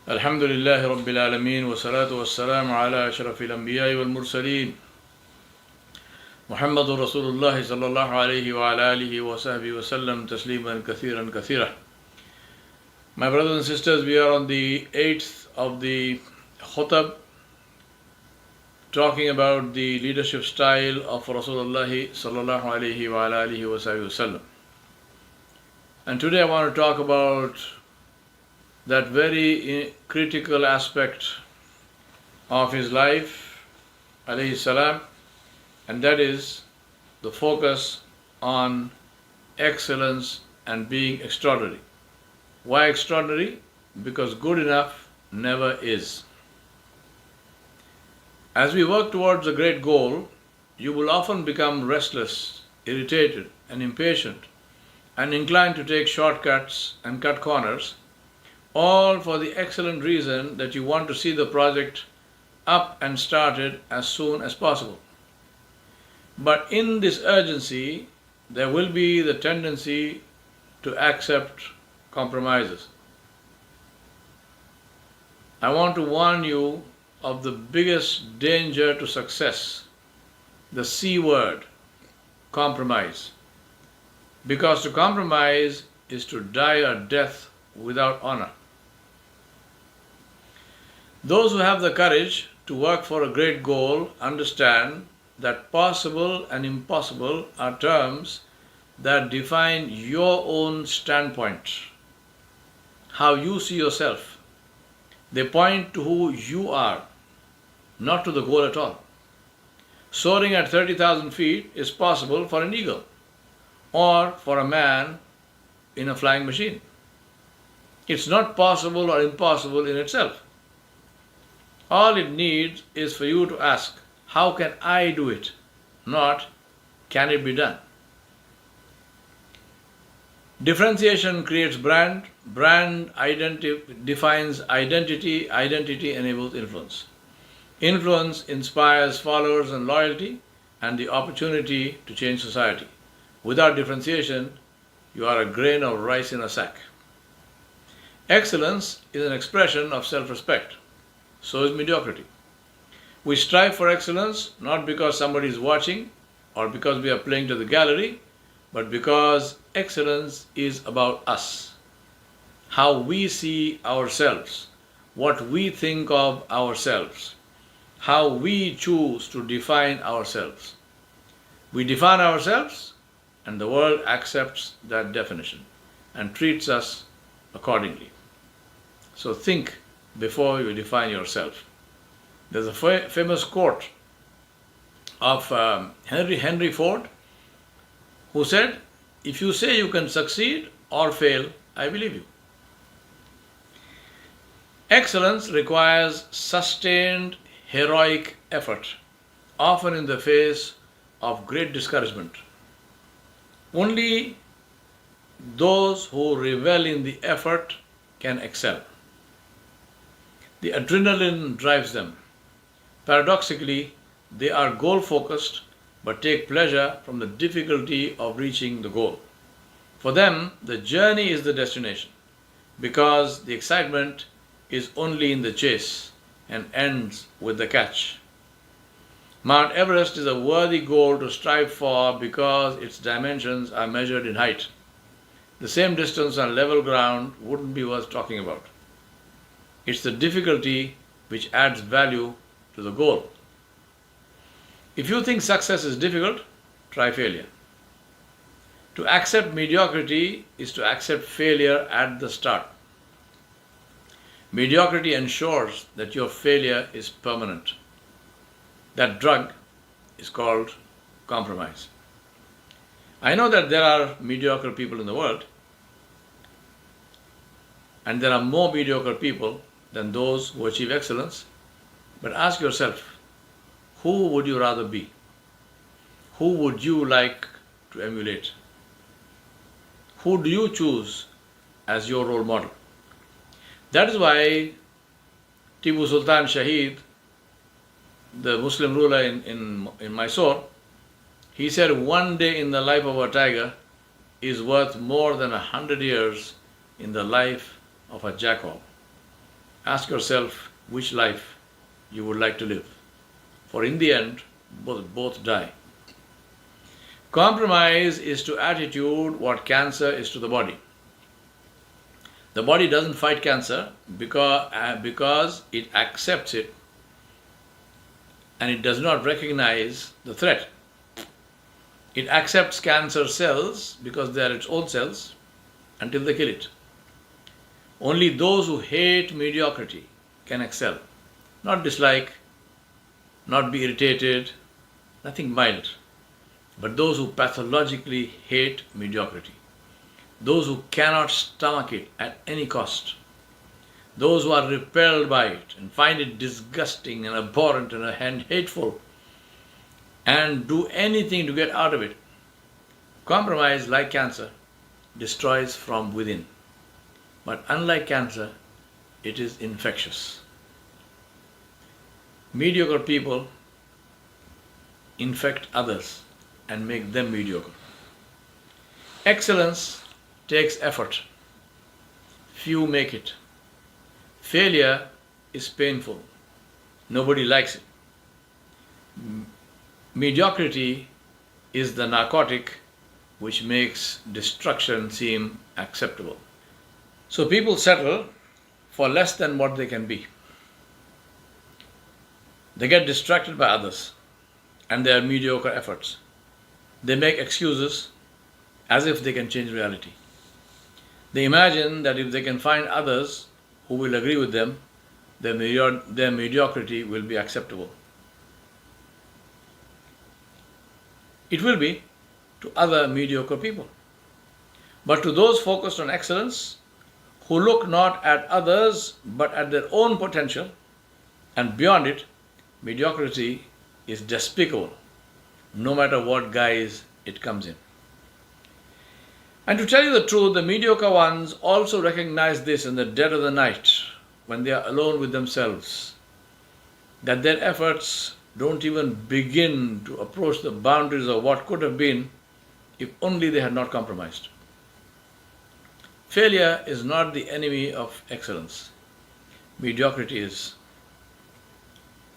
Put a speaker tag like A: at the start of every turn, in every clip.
A: Alhamdulillahi Rabbil Alameen wa salatu wa salamu ala ashrafil anbiya'i wal mursaleen Muhammadur Rasoolullahi sallallahu alayhi wa ala alihi wa sahbihi wa sallam tasliman kathiran kathira. My brothers and sisters, we are on the 8th of the Khutb, talking about the leadership style of Rasoolullahi sallallahu alayhi wa ala alihi wa sahbihi wa sallam. And today I want to talk about that very critical aspect of his life, alayhi salam, and that is the focus on excellence and being extraordinary. Why extraordinary? Because good enough never is. As we work towards a great goal, you will often become restless, irritated, and impatient, and inclined to take shortcuts and cut corners, all for the excellent reason that you want to see the project up and started as soon as possible. But in this urgency, there will be the tendency to accept compromises. I want to warn you of the biggest danger to success, the C word, compromise. Because to compromise is to die a death without honor. Those who have the courage to work for a great goal understand that possible and impossible are terms that define your own standpoint, how you see yourself. They point to who you are, not to the goal at all. Soaring at 30,000 feet is possible for an eagle or for a man in a flying machine. It's not possible or impossible in itself. All it needs is for you to ask, how can I do it? Not, can it be done? Differentiation creates brand, brand defines identity, identity enables influence. Influence inspires followers and loyalty and the opportunity to change society. Without differentiation, you are a grain of rice in a sack. Excellence is an expression of self-respect. So is mediocrity. We strive for excellence not because somebody is watching or because we are playing to the gallery, but because excellence is about us, how we see ourselves, what we think of ourselves, how we choose to define ourselves. We define ourselves, and the world accepts that definition and treats us accordingly. So think before you define yourself. There's a famous quote of Henry Ford, who said, "If you say you can succeed or fail, I believe you." Excellence requires sustained heroic effort, often in the face of great discouragement. Only those who revel in the effort can excel. The adrenaline drives them. Paradoxically, they are goal-focused but take pleasure from the difficulty of reaching the goal. For them, the journey is the destination because the excitement is only in the chase and ends with the catch. Mount Everest is a worthy goal to strive for because its dimensions are measured in height. The same distance on level ground wouldn't be worth talking about. It's the difficulty which adds value to the goal. If you think success is difficult, try failure. To accept mediocrity is to accept failure at the start. Mediocrity ensures that your failure is permanent. That drug is called compromise. I know that there are mediocre people in the world, and there are more mediocre people than those who achieve excellence. But ask yourself, who would you rather be? Who would you like to emulate? Who do you choose as your role model? That is why Tipu Sultan Shahid, the Muslim ruler in Mysore, he said one day in the life of a tiger is worth more than 100 years in the life of a jackal. ask yourself which life you would like to live. For in the end, both die. Compromise is to attitude what cancer is to the body. The body doesn't fight cancer because it accepts it and it does not recognize the threat. It accepts cancer cells because they are its own cells until they kill it. Only those who hate mediocrity can excel. Not dislike, not be irritated, nothing mild. But those who pathologically hate mediocrity, those who cannot stomach it at any cost, those who are repelled by it and find it disgusting and abhorrent and hateful and do anything to get out of it. Compromise, like cancer, destroys from within. But unlike cancer, it is infectious. Mediocre people infect others and make them mediocre. Excellence takes effort. Few make it. Failure is painful. Nobody likes it. Mediocrity is the narcotic which makes destruction seem acceptable. So people settle for less than what they can be. They get distracted by others and their mediocre efforts. They make excuses as if they can change reality. They imagine that if they can find others who will agree with them, their mediocrity will be acceptable. It will be to other mediocre people. But to those focused on excellence, who look not at others but at their own potential and beyond it, mediocrity is despicable, no matter what guise it comes in. And to tell you the truth, the mediocre ones also recognize this in the dead of the night, when they are alone with themselves, that their efforts don't even begin to approach the boundaries of what could have been if only they had not compromised. Failure is not the enemy of excellence. Mediocrity is.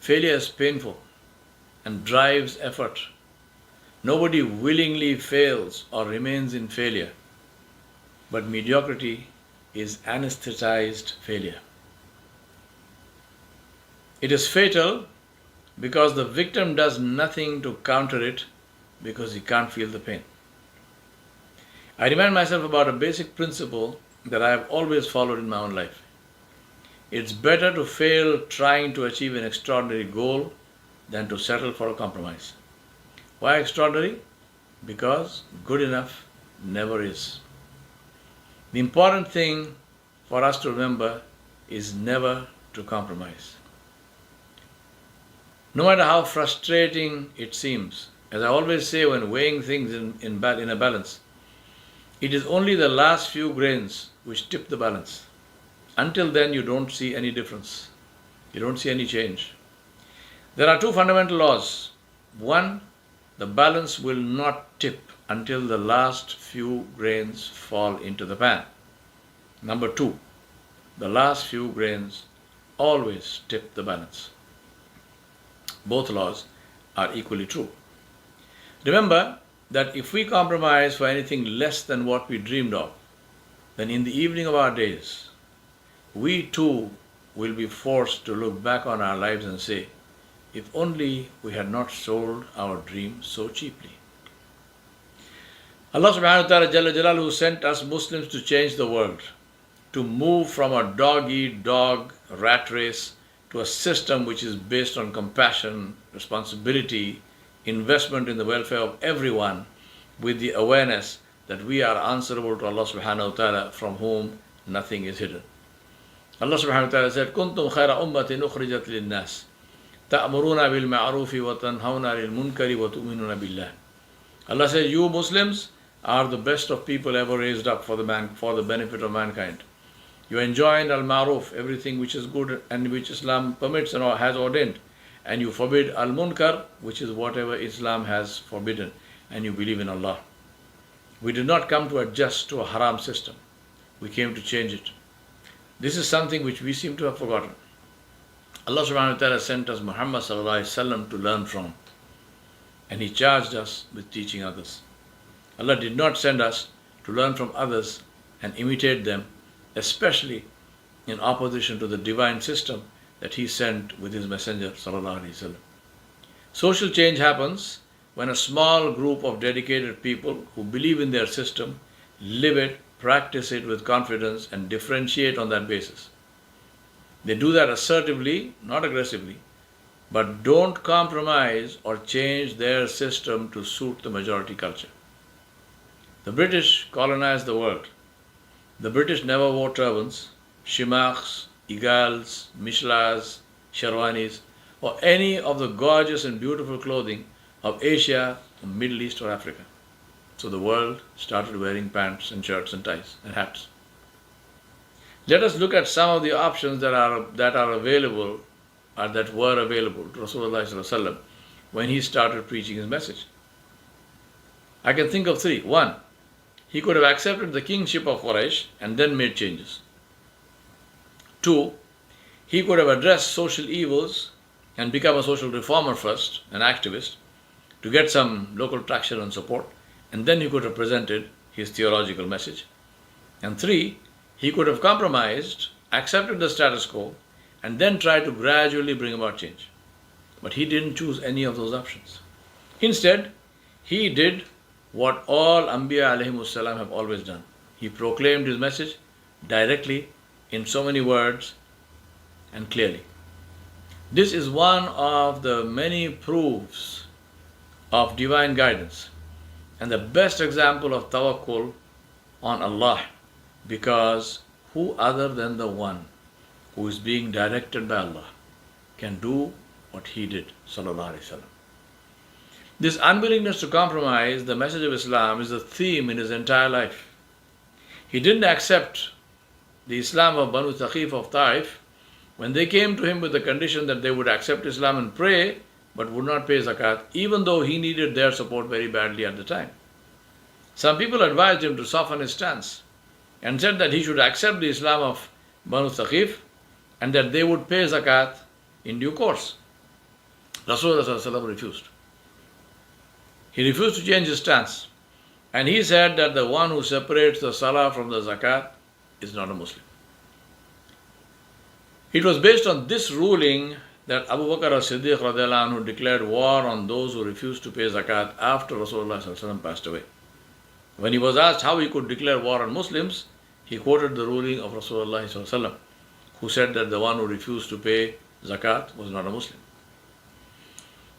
A: Failure is painful and drives effort. Nobody willingly fails or remains in failure, but mediocrity is anesthetized failure. It is fatal because the victim does nothing to counter it because he can't feel the pain. I remind myself about a basic principle that I have always followed in my own life. It's better to fail trying to achieve an extraordinary goal than to settle for a compromise. Why extraordinary? Because good enough never is. The important thing for us to remember is never to compromise. No matter how frustrating it seems, as I always say when weighing things in a balance, it is only the last few grains which tip the balance. Until then, you don't see any difference. You don't see any change. There are two fundamental laws. One, the balance will not tip until the last few grains fall into the pan. Number two, the last few grains always tip the balance. Both laws are equally true. Remember that if we compromise for anything less than what we dreamed of, then in the evening of our days, we too will be forced to look back on our lives and say, if only we had not sold our dream so cheaply. Allah subhanahu wa ta'ala Jalla Jalaluhu sent us Muslims to change the world, to move from a dog-eat-dog rat race to a system which is based on compassion, responsibility, investment in the welfare of everyone, with the awareness that we are answerable to Allah subhanahu wa ta'ala, from whom nothing is hidden. Allah subhanahu wa ta'ala said, كُنْتُمْ خَيْرَ أُمَّةٍ أُخْرِجَتْ لِلنَّاسِ تَأْمُرُونَ بِالْمَعْرُوفِ وَتَنْهَوْنَ لِلْمُنْكَرِ وَتُؤْمِنُونَ بِاللَّهِ. Allah said, you Muslims are the best of people ever raised up for the benefit of mankind. You enjoin al-ma'ruf, everything which is good and which Islam permits and has ordained. And you forbid al-munkar, which is whatever Islam has forbidden. And you believe in Allah. We did not come to adjust to a haram system. We came to change it. This is something which we seem to have forgotten. Allah subhanahu wa ta'ala sent us Muhammad sallallahu alaihi wasallam to learn from, and He charged us with teaching others. Allah did not send us to learn from others and imitate them, especially in opposition to the divine system that He sent with His Messenger sallallahu alaihi wasallam. Social change happens when a small group of dedicated people who believe in their system live it, practice it with confidence, and differentiate on that basis. They do that assertively, not aggressively, but don't compromise or change their system to suit the majority culture. The British colonized the world. The British never wore turbans, shimaks, igals, mishlas, sherwanis, or any of the gorgeous and beautiful clothing of Asia, or Middle East, or Africa. So the world started wearing pants and shirts and ties and hats. Let us look at some of the options that are available, or that were available to Rasoolullahﷺ when he started preaching his message. I can think of three. One, he could have accepted the kingship of Quraysh and then made changes. Two, he could have addressed social evils and become a social reformer first, an activist, to get some local traction and support, and then he could have presented his theological message. And three, he could have compromised, accepted the status quo, and then tried to gradually bring about change. But he didn't choose any of those options. Instead, he did what all Anbiya alayhimus salam have always done. He proclaimed his message directly, in so many words, and clearly. This is one of the many proofs of divine guidance and the best example of tawakkul on Allah, because who other than the one who is being directed by Allah can do what he did, sallallahu alaihi wasallam. This unwillingness to compromise the message of Islam is a theme in his entire life. He didn't accept the Islam of Banu Thaqif of Taif when they came to him with the condition that they would accept Islam and pray, but would not pay zakat, even though he needed their support very badly at the time. Some people advised him to soften his stance and said that he should accept the Islam of Banu Thaqif and that they would pay zakat in due course. Rasulullah refused. He refused to change his stance, and he said that the one who separates the salah from the zakat is not a Muslim. It was based on this ruling that Abu Bakr as-Siddiq radiallahu anhu declared war on those who refused to pay zakat after Rasulullah passed away. When he was asked how he could declare war on Muslims, he quoted the ruling of Rasulullah, who said that the one who refused to pay zakat was not a Muslim.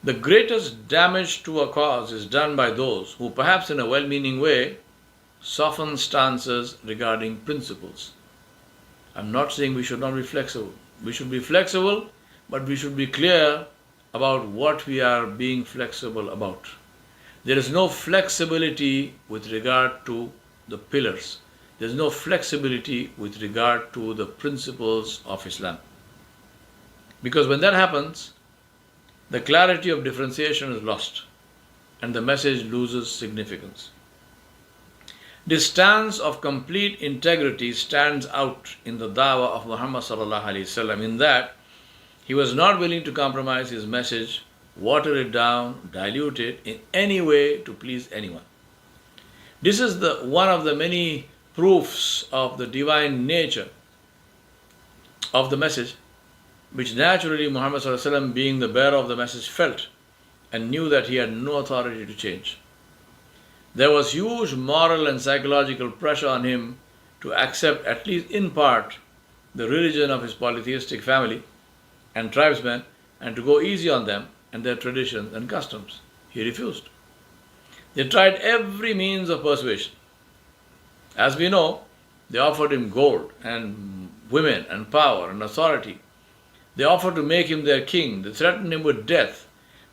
A: The greatest damage to a cause is done by those who, perhaps in a well-meaning way, soften stances regarding principles. I'm not saying we should not be flexible. We should be flexible, but we should be clear about what we are being flexible about. There is no flexibility with regard to the pillars. There is no flexibility with regard to the principles of Islam. Because when that happens, the clarity of differentiation is lost and the message loses significance. This stance of complete integrity stands out in the dawah of Muhammad sallallahu alaihi wasallam in that he was not willing to compromise his message, water it down, dilute it in any way to please anyone. This is one of the many proofs of the divine nature of the message, which naturally Muhammad sallallahu alaihi wasallam, being the bearer of the message, felt and knew that he had no authority to change. There was huge moral and psychological pressure on him to accept, at least in part, the religion of his polytheistic family and tribesmen and to go easy on them and their traditions and customs. He refused. They tried every means of persuasion. As we know, they offered him gold and women and power and authority. They offered to make him their king. They threatened him with death.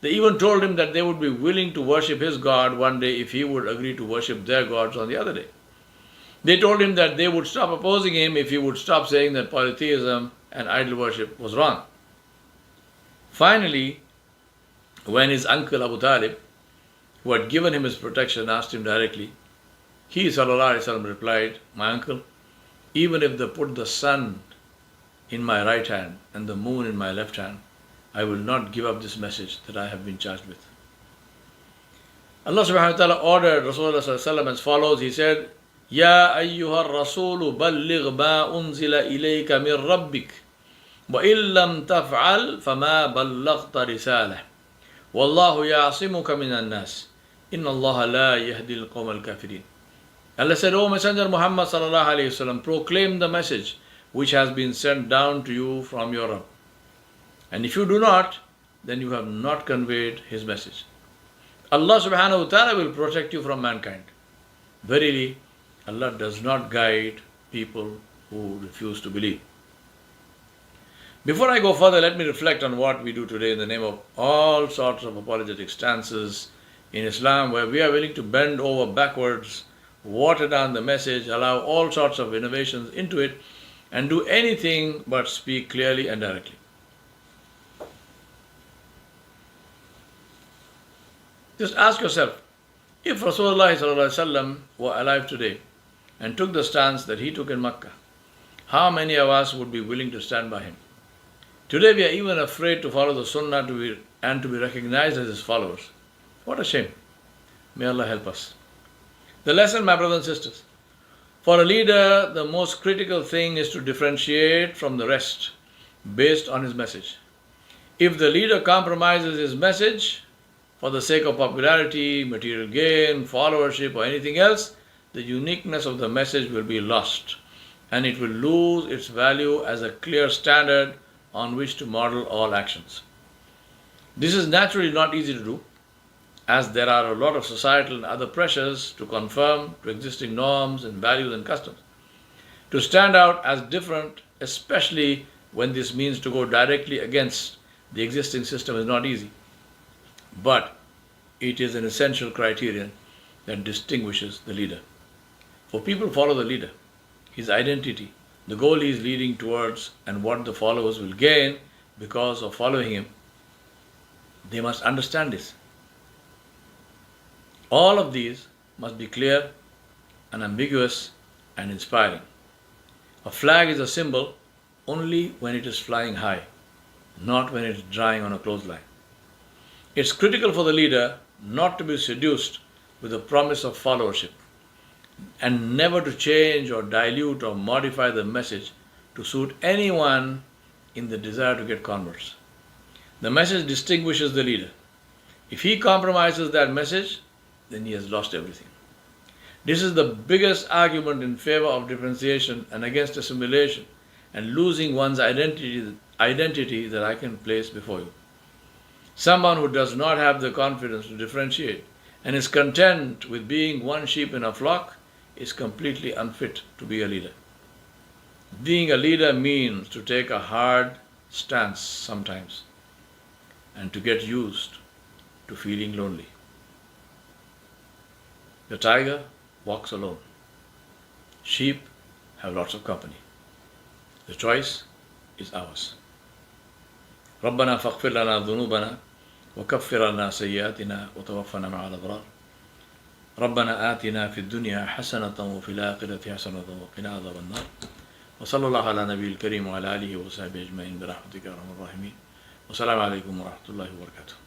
A: They even told him that they would be willing to worship his God one day if he would agree to worship their gods on the other day. They told him that they would stop opposing him if he would stop saying that polytheism and idol worship was wrong. Finally, when his uncle Abu Talib, who had given him his protection, asked him directly, he sallallahu alaihi wasallam replied, "My uncle, even if they put the sun in my right hand and the moon in my left hand, I will not give up this message that I have been charged with. Allah subhanahu wa ta'ala ordered Rasoolullahﷺ as follows. He said, Ya ayyuhar rasulu balligh ma unzila ilayka min rabbik wa illam taf'al fama ballaghta risalah wallahu ya'asimuka minan nas inna Allah la yahdi al-qawm al-kafirin. Allah said, O Messenger Muhammad sallallahu alayhi wasallam, proclaim the message which has been sent down to you from your Rabb. And if you do not, then you have not conveyed His message. Allah subhanahu wa ta'ala will protect you from mankind. Verily, Allah does not guide people who refuse to believe. Before I go further, let me reflect on what we do today in the name of all sorts of apologetic stances in Islam, where we are willing to bend over backwards, water down the message, allow all sorts of innovations into it, and do anything but speak clearly and directly. Just ask yourself, if Rasulullah were alive today and took the stance that he took in Makkah, how many of us would be willing to stand by him? Today we are even afraid to follow the Sunnah and to be recognized as his followers. What a shame. May Allah help us. The lesson, my brothers and sisters, for a leader, the most critical thing is to differentiate from the rest based on his message. If the leader compromises his message for the sake of popularity, material gain, followership, or anything else, the uniqueness of the message will be lost, and it will lose its value as a clear standard on which to model all actions. This is naturally not easy to do, as there are a lot of societal and other pressures to conform to existing norms and values and customs. To stand out as different, especially when this means to go directly against the existing system, is not easy. But it is an essential criterion that distinguishes the leader. For people follow the leader, his identity, the goal he is leading towards, and what the followers will gain because of following him. They must understand this. All of these must be clear, unambiguous, and inspiring. A flag is a symbol only when it is flying high, not when it is drying on a clothesline. It's critical for the leader not to be seduced with the promise of followership, and never to change or dilute or modify the message to suit anyone in the desire to get converts. The message distinguishes the leader. If he compromises that message, then he has lost everything. This is the biggest argument in favor of differentiation and against assimilation and losing one's identity that I can place before you. Someone who does not have the confidence to differentiate and is content with being one sheep in a flock is completely unfit to be a leader. Being a leader means to take a hard stance sometimes and to get used to feeling lonely. The tiger walks alone. Sheep have lots of company. The choice is ours. ربنا فاغفر لنا ذنوبنا وكفر عنا سيئاتنا وتوفنا مع الأبرار ربنا آتنا في الدنيا حسنة وفي الآخرة حسنة وقنا عذاب النار وصلى الله على نبي الكريم وعلى آله وصحبه أجمعين برحمتك يا أرحم الراحمين والسلام عليكم ورحمة الله وبركاته.